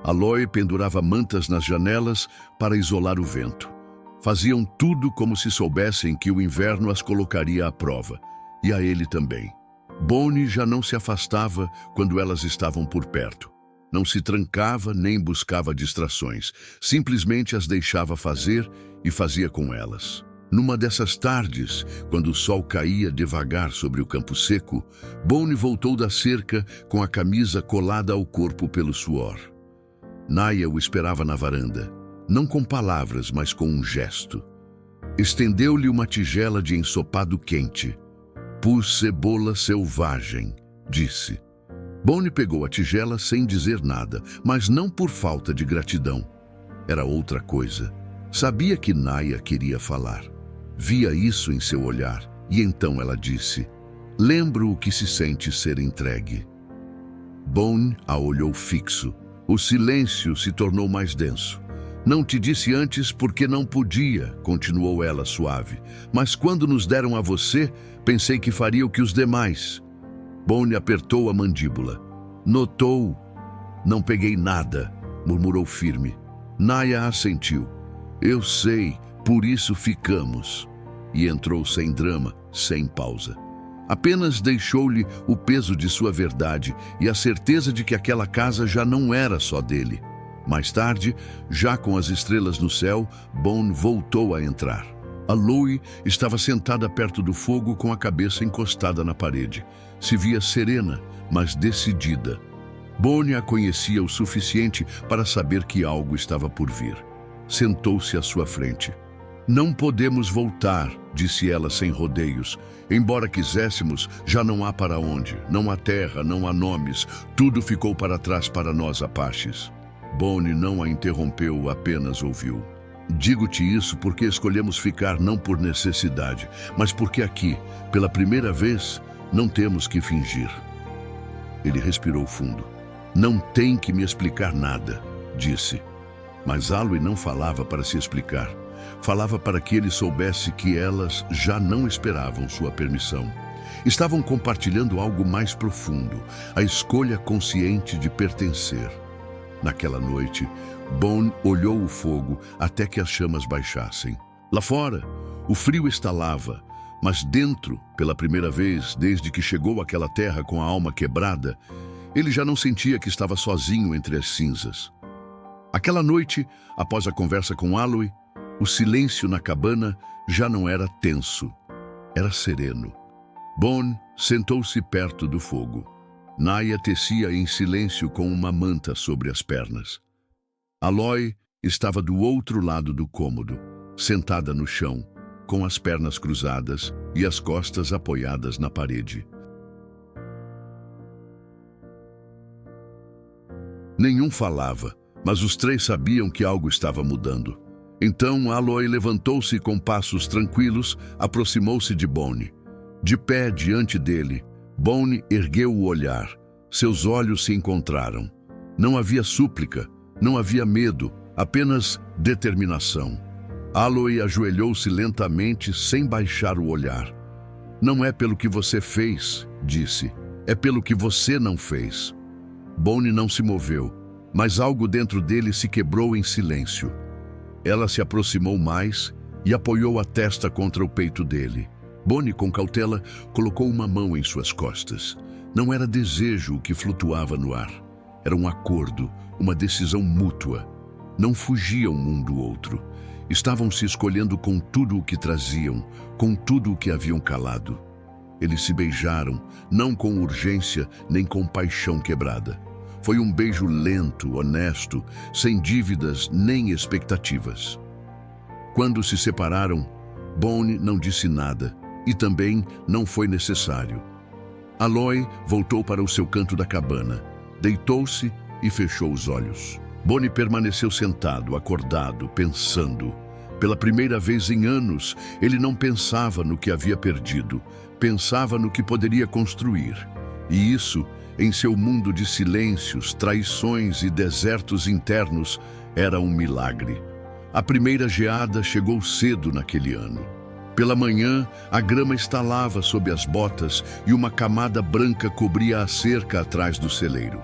Aloy pendurava mantas nas janelas para isolar o vento. Faziam tudo como se soubessem que o inverno as colocaria à prova, e a ele também. Boone já não se afastava quando elas estavam por perto. Não se trancava nem buscava distrações, simplesmente as deixava fazer e fazia com elas. Numa dessas tardes, quando o sol caía devagar sobre o campo seco, Boone voltou da cerca com a camisa colada ao corpo pelo suor. Naya o esperava na varanda. Não com palavras, mas com um gesto. Estendeu-lhe uma tigela de ensopado quente. Pus cebola selvagem, disse. Boone pegou a tigela sem dizer nada, mas não por falta de gratidão. Era outra coisa. Sabia que Naya queria falar. Via isso em seu olhar, e então ela disse: "Lembro o que se sente ser entregue." Boone a olhou fixo. O silêncio se tornou mais denso. "Não te disse antes porque não podia", continuou ela suave. "Mas quando nos deram a você, pensei que faria o que os demais." Boone apertou a mandíbula. "Notou?" "Não peguei nada", murmurou firme. Naya assentiu. "Eu sei, por isso ficamos." E entrou sem drama, sem pausa. Apenas deixou-lhe o peso de sua verdade e a certeza de que aquela casa já não era só dele. Mais tarde, já com as estrelas no céu, Boone voltou a entrar. A Louie estava sentada perto do fogo com a cabeça encostada na parede. Se via serena, mas decidida. Boone a conhecia o suficiente para saber que algo estava por vir. Sentou-se à sua frente. "Não podemos voltar", disse ela sem rodeios. "Embora quiséssemos, já não há para onde. Não há terra, não há nomes. Tudo ficou para trás para nós, Apaches." Boone não a interrompeu, apenas ouviu. "Digo-te isso porque escolhemos ficar não por necessidade, mas porque aqui, pela primeira vez, não temos que fingir." Ele respirou fundo. "Não tem que me explicar nada", disse. Mas Aloy não falava para se explicar. Falava para que ele soubesse que elas já não esperavam sua permissão. Estavam compartilhando algo mais profundo, a escolha consciente de pertencer. Naquela noite, Boone olhou o fogo até que as chamas baixassem. Lá fora, o frio estalava, mas dentro, pela primeira vez desde que chegou àquela terra com a alma quebrada, ele já não sentia que estava sozinho entre as cinzas. Aquela noite, após a conversa com Aloy, o silêncio na cabana já não era tenso, era sereno. Boone sentou-se perto do fogo. Naya tecia em silêncio com uma manta sobre as pernas. Aloy estava do outro lado do cômodo, sentada no chão, com as pernas cruzadas e as costas apoiadas na parede. Nenhum falava, mas os três sabiam que algo estava mudando. Então Aloy levantou-se com passos tranquilos, aproximou-se de Boone. De pé diante dele, Boone ergueu o olhar. Seus olhos se encontraram. Não havia súplica, não havia medo, apenas determinação. Aloy ajoelhou-se lentamente, sem baixar o olhar. "Não é pelo que você fez", disse. "É pelo que você não fez." Boone não se moveu, mas algo dentro dele se quebrou em silêncio. Ela se aproximou mais e apoiou a testa contra o peito dele. Boone, com cautela, colocou uma mão em suas costas. Não era desejo o que flutuava no ar. Era um acordo, uma decisão mútua. Não fugiam um do outro. Estavam se escolhendo com tudo o que traziam, com tudo o que haviam calado. Eles se beijaram, não com urgência nem com paixão quebrada. Foi um beijo lento, honesto, sem dívidas nem expectativas. Quando se separaram, Bonnie não disse nada e também não foi necessário. Aloy voltou para o seu canto da cabana, deitou-se e fechou os olhos. Bonnie permaneceu sentado, acordado, pensando. Pela primeira vez em anos, ele não pensava no que havia perdido, pensava no que poderia construir. E isso, em seu mundo de silêncios, traições e desertos internos, era um milagre. A primeira geada chegou cedo naquele ano. Pela manhã, a grama estalava sob as botas e uma camada branca cobria a cerca atrás do celeiro.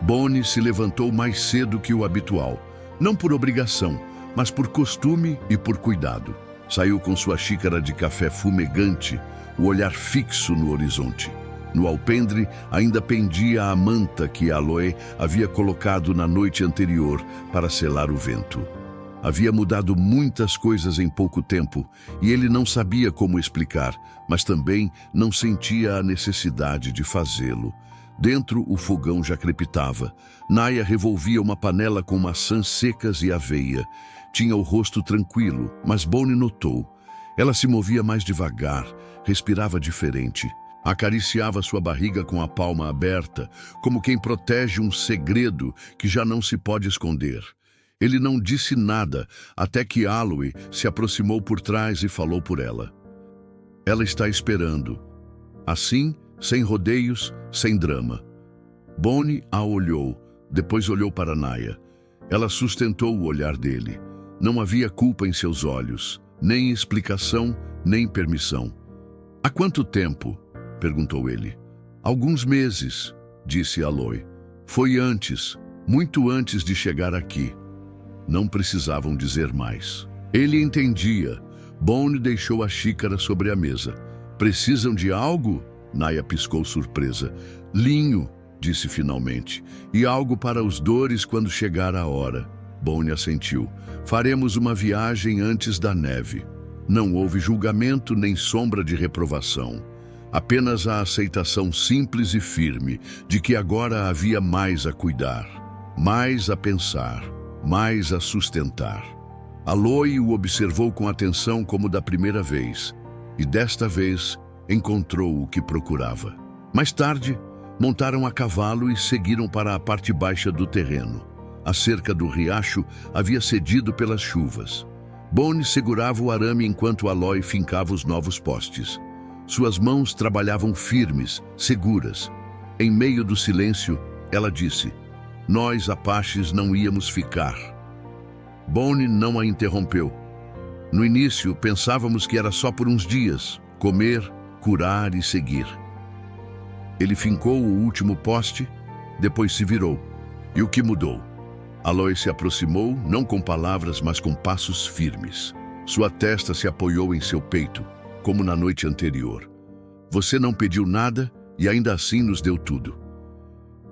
Bonnie se levantou mais cedo que o habitual, não por obrigação, mas por costume e por cuidado. Saiu com sua xícara de café fumegante, o olhar fixo no horizonte. No alpendre ainda pendia a manta que Aloy havia colocado na noite anterior para selar o vento. Havia mudado muitas coisas em pouco tempo e ele não sabia como explicar, mas também não sentia a necessidade de fazê-lo. Dentro, o fogão já crepitava. Naia revolvia uma panela com maçãs secas e aveia. Tinha o rosto tranquilo, mas Bonnie notou. Ela se movia mais devagar, respirava diferente. Acariciava sua barriga com a palma aberta, como quem protege um segredo que já não se pode esconder. Ele não disse nada até que Aloy se aproximou por trás e falou por ela. Ela está esperando. Assim, sem rodeios, sem drama. Bonnie a olhou, depois olhou para Naia. Ela sustentou o olhar dele. Não havia culpa em seus olhos, nem explicação, nem permissão. Há quanto tempo? Perguntou ele. Alguns meses, disse Aloy. Foi antes, muito antes de chegar aqui. Não precisavam dizer mais. Ele entendia. Bonnie deixou a xícara sobre a mesa. Precisam de algo? Naia piscou surpresa. Linho, disse finalmente. E algo para os dores quando chegar a hora. Bonnie assentiu. Faremos uma viagem antes da neve. Não houve julgamento nem sombra de reprovação. Apenas a aceitação simples e firme de que agora havia mais a cuidar, mais a pensar, mais a sustentar. Aloy o observou com atenção como da primeira vez, e desta vez encontrou o que procurava. Mais tarde, montaram a cavalo e seguiram para a parte baixa do terreno. A cerca do riacho havia cedido pelas chuvas. Bonnie segurava o arame enquanto Aloy fincava os novos postes. Suas mãos trabalhavam firmes, seguras. Em meio do silêncio, ela disse: Nós, Apaches, não íamos ficar. Bonnie não a interrompeu. No início, pensávamos que era só por uns dias, comer, curar e seguir. Ele fincou o último poste, depois se virou. E o que mudou? Aloy se aproximou, não com palavras, mas com passos firmes. Sua testa se apoiou em seu peito, como na noite anterior. Você não pediu nada e ainda assim nos deu tudo.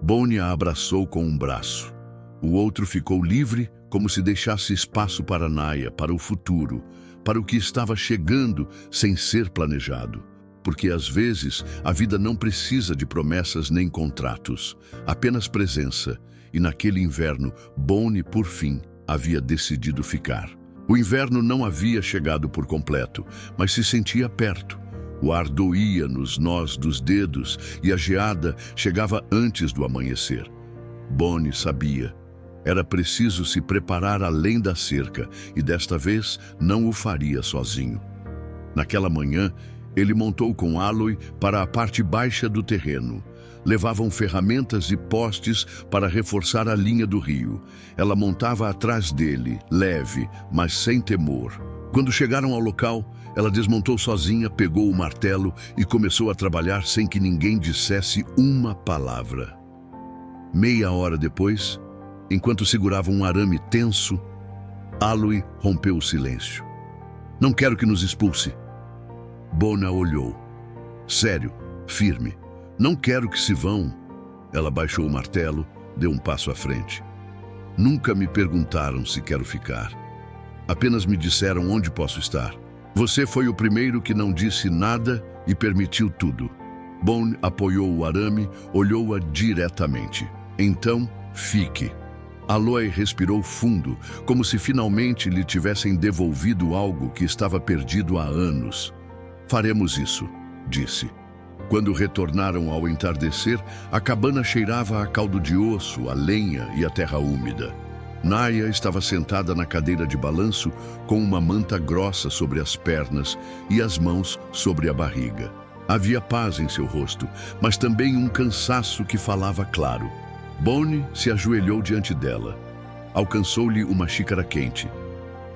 Bonnie a abraçou com um braço. O outro ficou livre, como se deixasse espaço para Naia, para o futuro, para o que estava chegando sem ser planejado. Porque às vezes a vida não precisa de promessas nem contratos, apenas presença. E naquele inverno, Bonnie, por fim, havia decidido ficar. O inverno não havia chegado por completo, mas se sentia perto. O ar doía nos nós dos dedos e a geada chegava antes do amanhecer. Bonnie sabia. Era preciso se preparar além da cerca e desta vez não o faria sozinho. Naquela manhã, ele montou com Aloy para a parte baixa do terreno. Levavam ferramentas e postes para reforçar a linha do rio. Ela montava atrás dele, leve, mas sem temor. Quando chegaram ao local, ela desmontou sozinha, pegou o martelo e começou a trabalhar sem que ninguém dissesse uma palavra. Meia hora depois, enquanto segurava um arame tenso, Aloy rompeu o silêncio. Não quero que nos expulse. Bonnie olhou. Sério, firme. Não quero que se vão. Ela baixou o martelo, deu um passo à frente. Nunca me perguntaram se quero ficar. Apenas me disseram onde posso estar. Você foi o primeiro que não disse nada e permitiu tudo. Bonnie apoiou o arame, olhou-a diretamente. Então, fique. Aloy respirou fundo, como se finalmente lhe tivessem devolvido algo que estava perdido há anos. Faremos isso, disse. Quando retornaram ao entardecer, a cabana cheirava a caldo de osso, a lenha e a terra úmida. Naya estava sentada na cadeira de balanço com uma manta grossa sobre as pernas e as mãos sobre a barriga. Havia paz em seu rosto, mas também um cansaço que falava claro. Bonnie se ajoelhou diante dela. Alcançou-lhe uma xícara quente.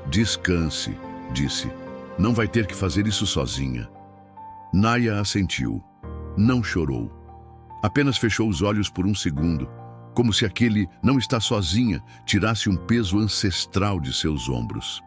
Descanse, disse. Não vai ter que fazer isso sozinha. Naya assentiu. Não chorou. Apenas fechou os olhos por um segundo, como se aquele "não está sozinha" tirasse um peso ancestral de seus ombros.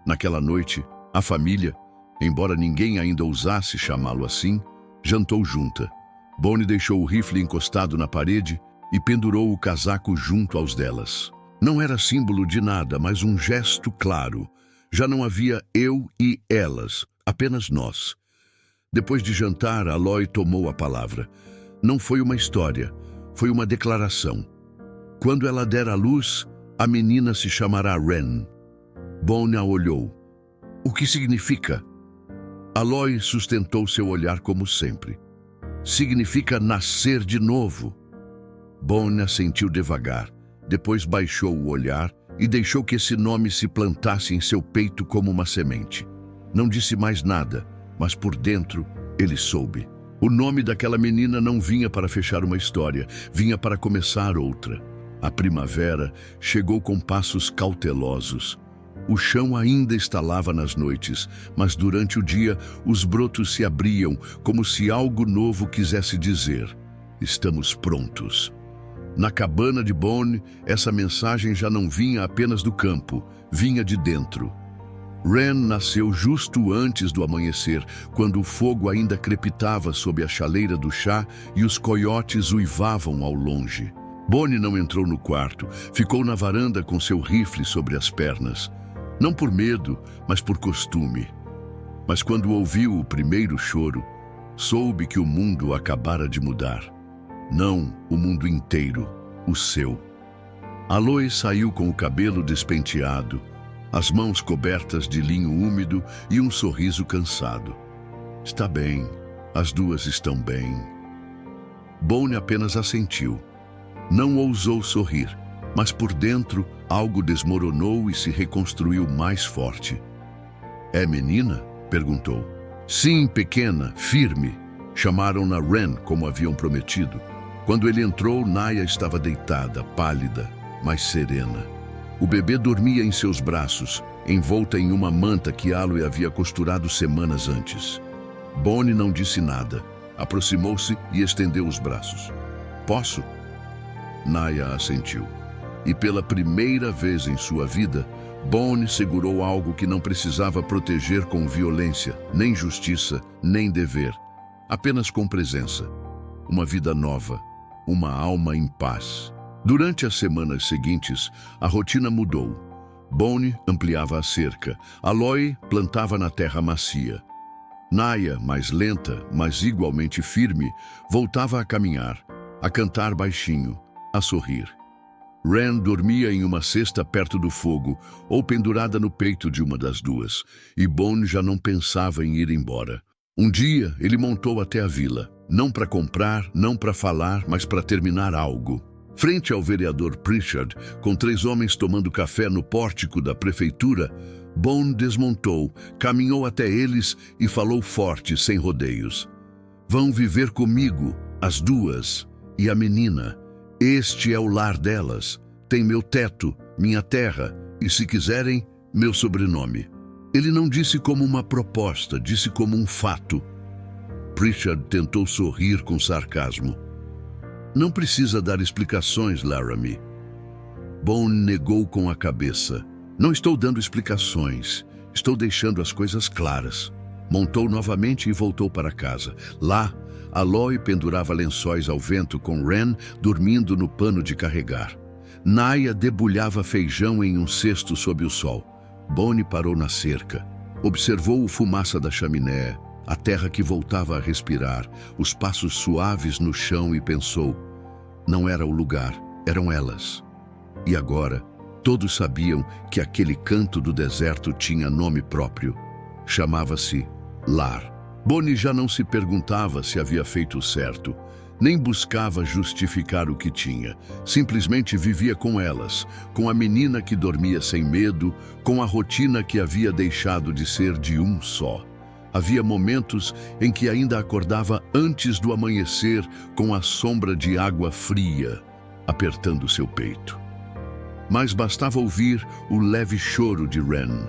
Naquela noite, a família, embora ninguém ainda ousasse chamá-lo assim, jantou junta. Bonnie deixou o rifle encostado na parede e pendurou o casaco junto aos delas. Não era símbolo de nada, mas um gesto claro. Já não havia eu e elas, apenas nós. Depois de jantar, Aloy tomou a palavra. Não foi uma história, foi uma declaração. Quando ela der à luz, a menina se chamará Wren. Bonnie a olhou. O que significa? Aloy sustentou seu olhar como sempre. Significa nascer de novo. Bonnie assentiu devagar, depois baixou o olhar e deixou que esse nome se plantasse em seu peito como uma semente. Não disse mais nada, mas por dentro ele soube. O nome daquela menina não vinha para fechar uma história, vinha para começar outra. A primavera chegou com passos cautelosos. O chão ainda estalava nas noites, mas durante o dia os brotos se abriam como se algo novo quisesse dizer: estamos prontos. Na cabana de Bonnie, essa mensagem já não vinha apenas do campo, vinha de dentro. Wren nasceu justo antes do amanhecer, quando o fogo ainda crepitava sob a chaleira do chá e os coiotes uivavam ao longe. Bonnie não entrou no quarto, ficou na varanda com seu rifle sobre as pernas. Não por medo, mas por costume. Mas quando ouviu o primeiro choro, soube que o mundo acabara de mudar. Não o mundo inteiro, o seu. Aloy saiu com o cabelo despenteado, as mãos cobertas de linho úmido e um sorriso cansado. Está bem, as duas estão bem. Bonnie apenas assentiu. Não ousou sorrir, mas por dentro algo desmoronou e se reconstruiu mais forte. É menina? Perguntou. Sim, pequena, firme. Chamaram-na Wren, como haviam prometido. Quando ele entrou, Naya estava deitada, pálida, mas serena. O bebê dormia em seus braços, envolta em uma manta que Aloy havia costurado semanas antes. Bonnie não disse nada. Aproximou-se e estendeu os braços. Posso? Naya assentiu. E pela primeira vez em sua vida, Bonnie segurou algo que não precisava proteger com violência, nem justiça, nem dever. Apenas com presença. Uma vida nova. Uma alma em paz. Durante as semanas seguintes, a rotina mudou. Bonnie ampliava a cerca. Aloy plantava na terra macia. Naya, mais lenta, mas igualmente firme, voltava a caminhar, a cantar baixinho, a sorrir. Wren dormia em uma cesta perto do fogo ou pendurada no peito de uma das duas, e Bonnie já não pensava em ir embora. Um dia, ele montou até a vila. Não para comprar, não para falar, mas para terminar algo. Frente ao vereador Pritchard, com 3 homens tomando café no pórtico da prefeitura, Bonnie desmontou, caminhou até eles e falou forte, sem rodeios. Vão viver comigo, as duas, e a menina. Este é o lar delas. Tem meu teto, minha terra e, se quiserem, meu sobrenome. Ele não disse como uma proposta, disse como um fato. Pritchard tentou sorrir com sarcasmo. Não precisa dar explicações, Laramie. Bonnie negou com a cabeça. Não estou dando explicações. Estou deixando as coisas claras. Montou novamente e voltou para casa. Lá, Aloy pendurava lençóis ao vento com Wren dormindo no pano de carregar. Naya debulhava feijão em um cesto sob o sol. Bonnie parou na cerca. Observou a fumaça da chaminé, a terra que voltava a respirar, os passos suaves no chão e pensou: não era o lugar, Eram elas. E agora, todos sabiam que aquele canto do deserto tinha nome próprio. Chamava-se Lar. Bonnie já não se perguntava se havia feito certo, nem buscava justificar o que tinha. Simplesmente vivia com elas, com a menina que dormia sem medo, com a rotina que havia deixado de ser de um só. Havia momentos em que ainda acordava antes do amanhecer com a sombra de água fria apertando seu peito. Mas bastava ouvir o leve choro de Wren,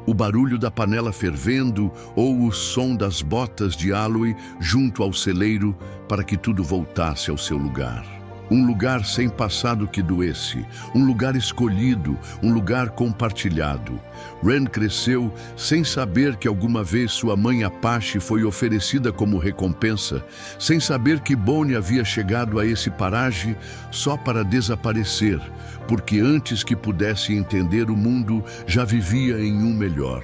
o barulho da panela fervendo ou o som das botas de aloe junto ao celeiro para que tudo voltasse ao seu lugar. Um lugar sem passado que doesse, um lugar escolhido, um lugar compartilhado. Wren cresceu sem saber que alguma vez sua mãe Apache foi oferecida como recompensa, sem saber que Bonnie havia chegado a esse paraje só para desaparecer, porque antes que pudesse entender o mundo, já vivia em um melhor.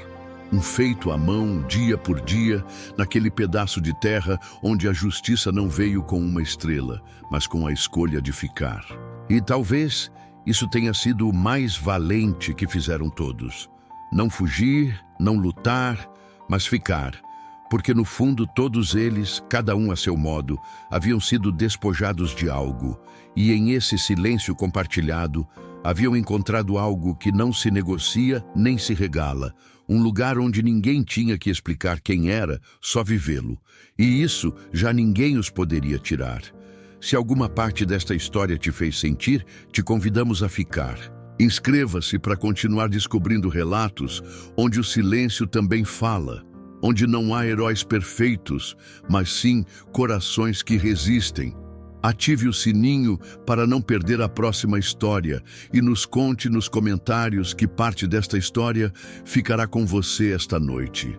Um feito à mão, dia por dia, naquele pedaço de terra onde a justiça não veio com uma estrela, mas com a escolha de ficar. E talvez isso tenha sido o mais valente que fizeram todos. Não fugir, não lutar, mas ficar. Porque no fundo todos eles, cada um a seu modo, haviam sido despojados de algo. E em esse silêncio compartilhado, haviam encontrado algo que não se negocia nem se regala. Um lugar onde ninguém tinha que explicar quem era, só vivê-lo. E isso já ninguém os poderia tirar. Se alguma parte desta história te fez sentir, te convidamos a ficar. Inscreva-se para continuar descobrindo relatos onde o silêncio também fala, onde não há heróis perfeitos, mas sim corações que resistem. Ative o sininho para não perder a próxima história e nos conte nos comentários que parte desta história ficará com você esta noite.